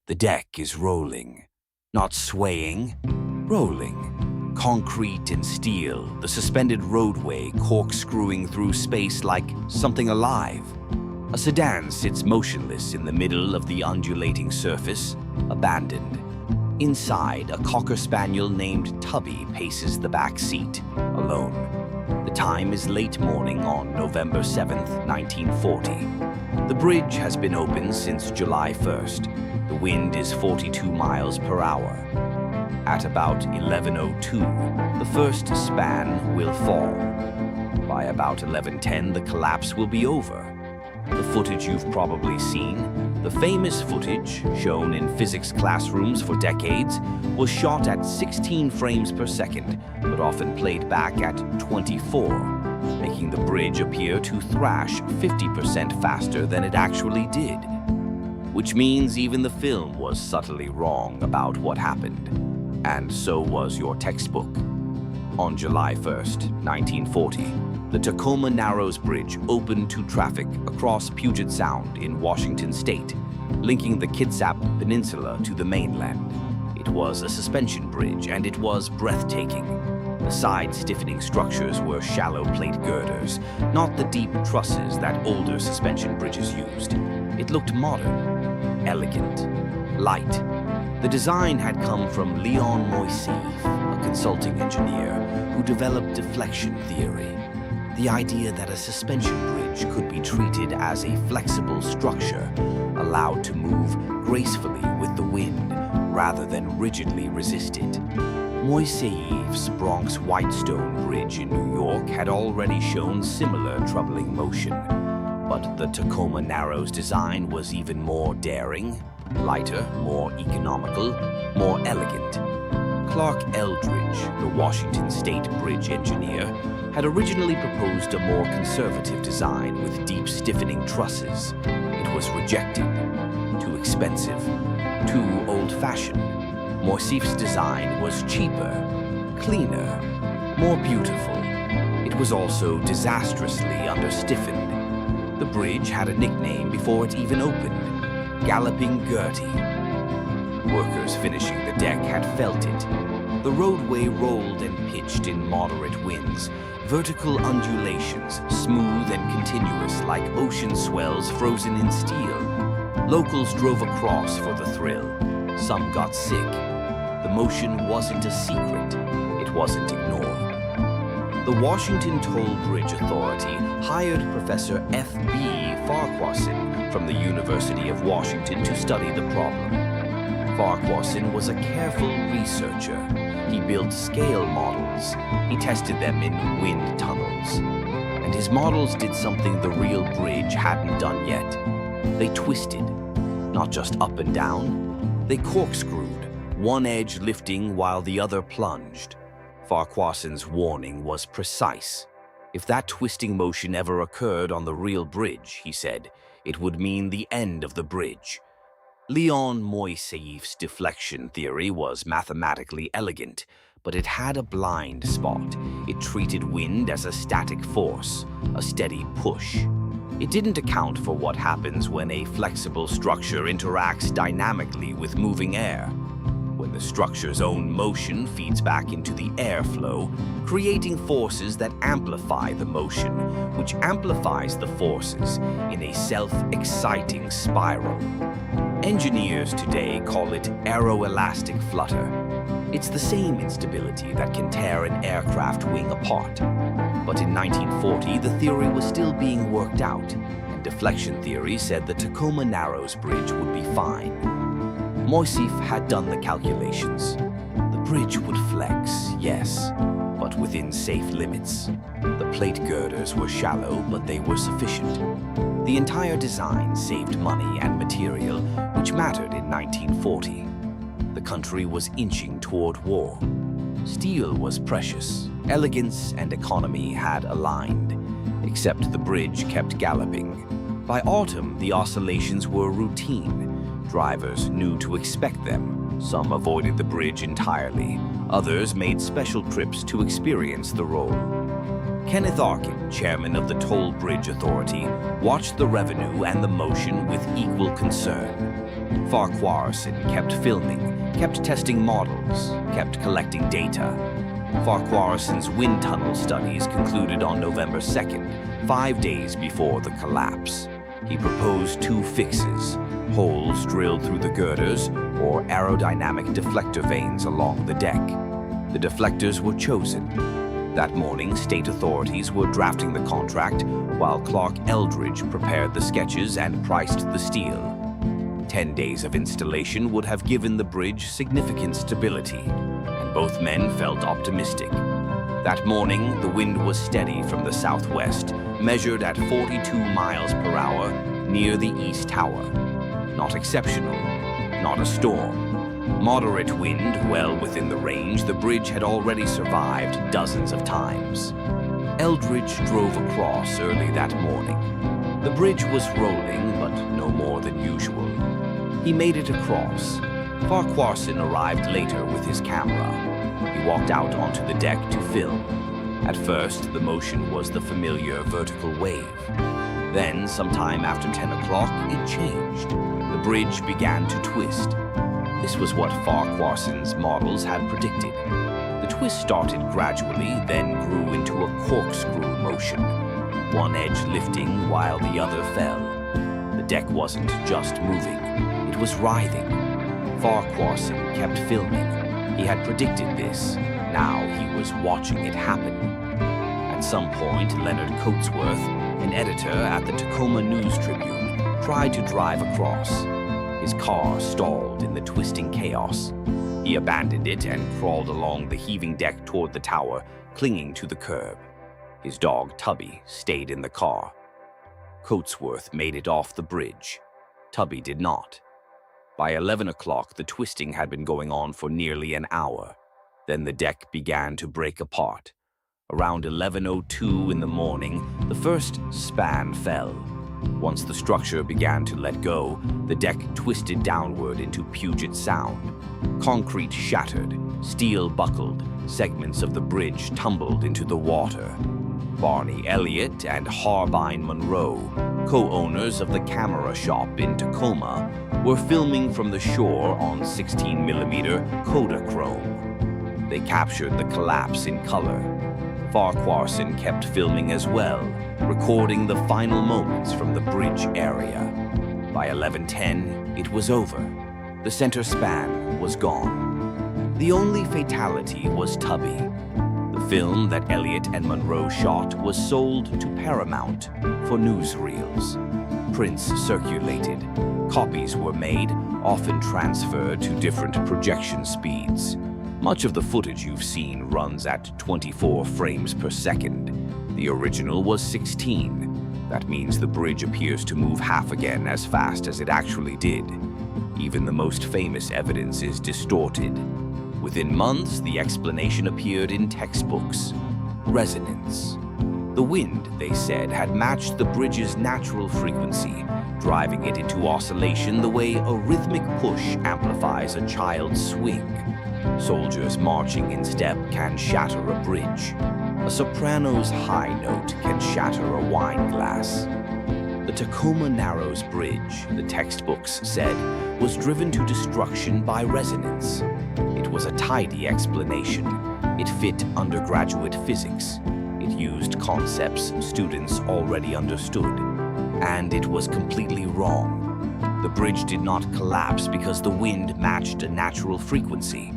The deck is rolling. Not swaying, rolling. Concrete and steel, the suspended roadway corkscrewing through space like something alive. A sedan sits motionless in the middle of the undulating surface, abandoned. Inside, a cocker spaniel named Tubby paces the back seat, alone. The time is late morning on November 7th, 1940. The bridge has been open since July 1st. The wind is 42 miles per hour. At about 11:02, the first span will fall. By about 11:10, the collapse will be over. The footage you've probably seen, the famous footage shown in physics classrooms for decades, was shot at 16 frames per second, but often played back at 24, making the bridge appear to thrash 50% faster than it actually did. Which means even the film was subtly wrong about what happened. And so was your textbook. On July 1st, 1940, the Tacoma Narrows Bridge opened to traffic across Puget Sound in Washington state, linking the Kitsap Peninsula to the mainland. It was a suspension bridge, and it was breathtaking. The side-stiffening structures were shallow plate girders, not the deep trusses that older suspension bridges used. It looked modern, elegant, light. The design had come from Leon Moiseev, a consulting engineer who developed deflection theory. The idea that a suspension bridge could be treated as a flexible structure, allowed to move gracefully with the wind rather than rigidly resist it. Moiseev's Bronx Whitestone Bridge in New York had already shown similar troubling motion, but the Tacoma Narrows design was even more daring, lighter, more economical, more elegant. Clark Eldridge, the Washington State bridge engineer, had originally proposed a more conservative design with deep stiffening trusses. It was rejected. Too expensive. Too old-fashioned. Moiseev's design was cheaper, cleaner, more beautiful. It was also disastrously under-stiffened. The bridge had a nickname before it even opened: Galloping Gertie. Workers finishing the deck had felt it. The roadway rolled and pitched in moderate winds, vertical undulations, smooth and continuous like ocean swells frozen in steel. Locals drove across for the thrill. Some got sick. The motion wasn't a secret. It wasn't ignored. The Washington Toll Bridge Authority hired Professor F.B. Farquharson from the University of Washington to study the problem. Farquharson was a careful researcher. He built scale models. He tested them in wind tunnels. And his models did something the real bridge hadn't done yet. They twisted, not just up and down. They corkscrewed, one edge lifting while the other plunged. Farquharson's warning was precise. If that twisting motion ever occurred on the real bridge, he said, it would mean the end of the bridge. Leon Moiseev's deflection theory was mathematically elegant, but it had a blind spot. It treated wind as a static force, a steady push. It didn't account for what happens when a flexible structure interacts dynamically with moving air. When the structure's own motion feeds back into the airflow, creating forces that amplify the motion, which amplifies the forces in a self-exciting spiral. Engineers today call it aeroelastic flutter. It's the same instability that can tear an aircraft wing apart. But in 1940, the theory was still being worked out, and deflection theory said the Tacoma Narrows Bridge would be fine. Moiseev had done the calculations. The bridge would flex, yes, but within safe limits. The plate girders were shallow, but they were sufficient. The entire design saved money and material, which mattered in 1940. The country was inching toward war. Steel was precious. Elegance and economy had aligned, except the bridge kept galloping. By autumn, the oscillations were routine. Drivers knew to expect them. Some avoided the bridge entirely. Others made special trips to experience the roll. Kenneth Arkin, chairman of the Toll Bridge Authority, watched the revenue and the motion with equal concern. Farquharson kept filming, kept testing models, kept collecting data. Farquharson's wind tunnel studies concluded on November 2nd, 5 days before the collapse. He proposed 2 fixes: holes drilled through the girders or aerodynamic deflector vanes along the deck. The deflectors were chosen. That morning, state authorities were drafting the contract while Clark Eldridge prepared the sketches and priced the steel. 10 days of installation would have given the bridge significant stability, and both men felt optimistic. That morning, the wind was steady from the southwest, measured at 42 miles per hour near the East Tower. Not exceptional, not a storm. Moderate wind, well within the range the bridge had already survived dozens of times. Eldridge drove across early that morning. The bridge was rolling, but no more than usual. He made it across. Farquharson arrived later with his camera. He walked out onto the deck to film. At first, the motion was the familiar vertical wave. Then, sometime after 10 o'clock, it changed. The bridge began to twist. This was what Farquharson's models had predicted. The twist started gradually, then grew into a corkscrew motion, one edge lifting while the other fell. The deck wasn't just moving, it was writhing. Farquharson kept filming. He had predicted this. Now he was watching it happen. At some point, Leonard Coatsworth, an editor at the Tacoma News Tribune, tried to drive across. His car stalled in the twisting chaos. He abandoned it and crawled along the heaving deck toward the tower, clinging to the curb. His dog, Tubby, stayed in the car. Coatsworth made it off the bridge. Tubby did not. By 11 o'clock, the twisting had been going on for nearly an hour. Then the deck began to break apart. Around 11:02 in the morning, the first span fell. Once the structure began to let go, the deck twisted downward into Puget Sound. Concrete shattered, steel buckled, segments of the bridge tumbled into the water. Barney Elliott and Harbine Monroe, co-owners of the camera shop in Tacoma, were filming from the shore on 16mm Kodachrome. They captured the collapse in color. Farquharson kept filming as well, recording the final moments from the bridge area. By 11:10, it was over. The center span was gone. The only fatality was Tubby. The film that Elliott and Monroe shot was sold to Paramount for newsreels. Prints circulated. Copies were made, often transferred to different projection speeds. Much of the footage you've seen runs at 24 frames per second. The original was 16. That means the bridge appears to move half again as fast as it actually did. Even the most famous evidence is distorted. Within months, the explanation appeared in textbooks. Resonance. The wind, they said, had matched the bridge's natural frequency, driving it into oscillation the way a rhythmic push amplifies a child's swing. Soldiers marching in step can shatter a bridge. A soprano's high note can shatter a wine glass. The Tacoma Narrows Bridge, the textbooks said, was driven to destruction by resonance. It was a tidy explanation. It fit undergraduate physics. It used concepts students already understood. And it was completely wrong. The bridge did not collapse because the wind matched a natural frequency.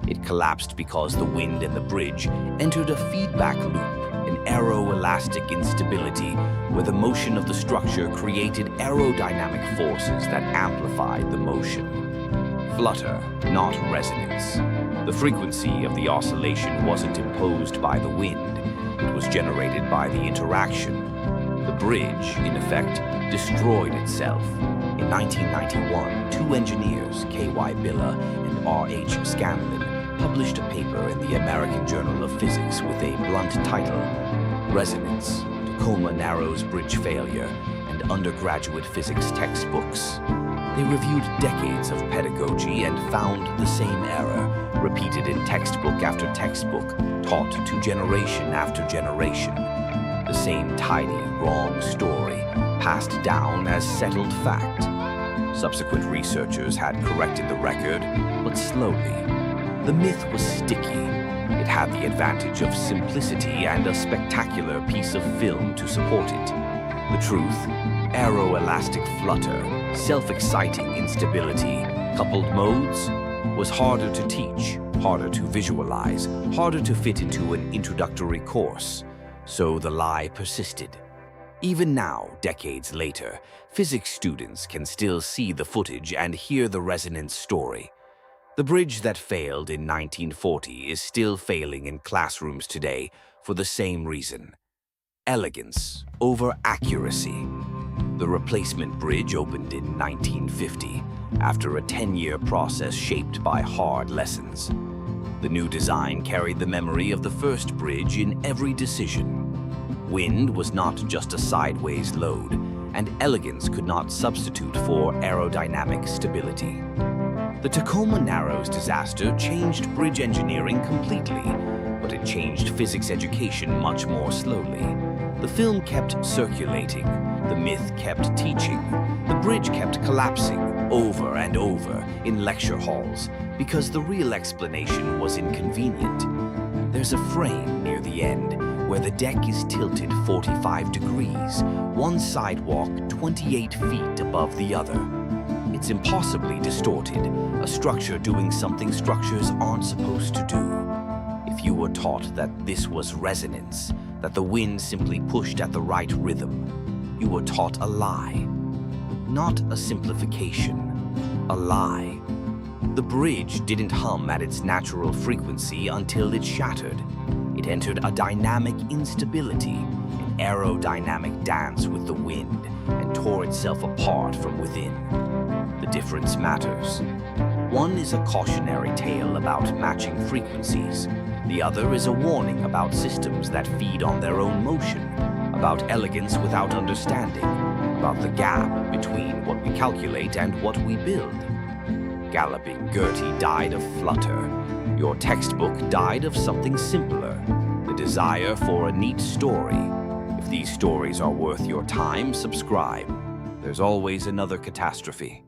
It collapsed because the wind and the bridge entered a feedback loop, an aeroelastic instability, where the motion of the structure created aerodynamic forces that amplified the motion. Flutter, not resonance. The frequency of the oscillation wasn't imposed by the wind. It was generated by the interaction. The bridge, in effect, destroyed itself. In 1991, 2 engineers, K.Y. Billa and R.H. Scanlon, published a paper in the American Journal of Physics with a blunt title, Resonance, Tacoma Narrows Bridge Failure, and Undergraduate Physics Textbooks. They reviewed decades of pedagogy and found the same error, repeated in textbook after textbook, taught to generation after generation. The same tidy, wrong story, passed down as settled fact. Subsequent researchers had corrected the record, but slowly. The myth was sticky. It had the advantage of simplicity and a spectacular piece of film to support it. The truth, aeroelastic flutter, self-exciting instability, coupled modes, was harder to teach, harder to visualize, harder to fit into an introductory course. So the lie persisted. Even now, decades later, physics students can still see the footage and hear the resonance story. The bridge that failed in 1940 is still failing in classrooms today for the same reason: elegance over accuracy. The replacement bridge opened in 1950, after a 10-year process shaped by hard lessons. The new design carried the memory of the first bridge in every decision. Wind was not just a sideways load, and elegance could not substitute for aerodynamic stability. The Tacoma Narrows disaster changed bridge engineering completely, but it changed physics education much more slowly. The film kept circulating, the myth kept teaching, the bridge kept collapsing over and over in lecture halls because the real explanation was inconvenient. There's a frame near the end where the deck is tilted 45 degrees, one sidewalk 28 feet above the other. It's impossibly distorted, a structure doing something structures aren't supposed to do. If you were taught that this was resonance, that the wind simply pushed at the right rhythm, you were taught a lie. Not a simplification, a lie. The bridge didn't hum at its natural frequency until it shattered. It entered a dynamic instability, an aerodynamic dance with the wind, and tore itself apart from within. The difference matters. One is a cautionary tale about matching frequencies. The other is a warning about systems that feed on their own motion, about elegance without understanding, about the gap between what we calculate and what we build. Galloping Gertie died of flutter. Your textbook died of something simpler, the desire for a neat story. If these stories are worth your time, subscribe. There's always another catastrophe.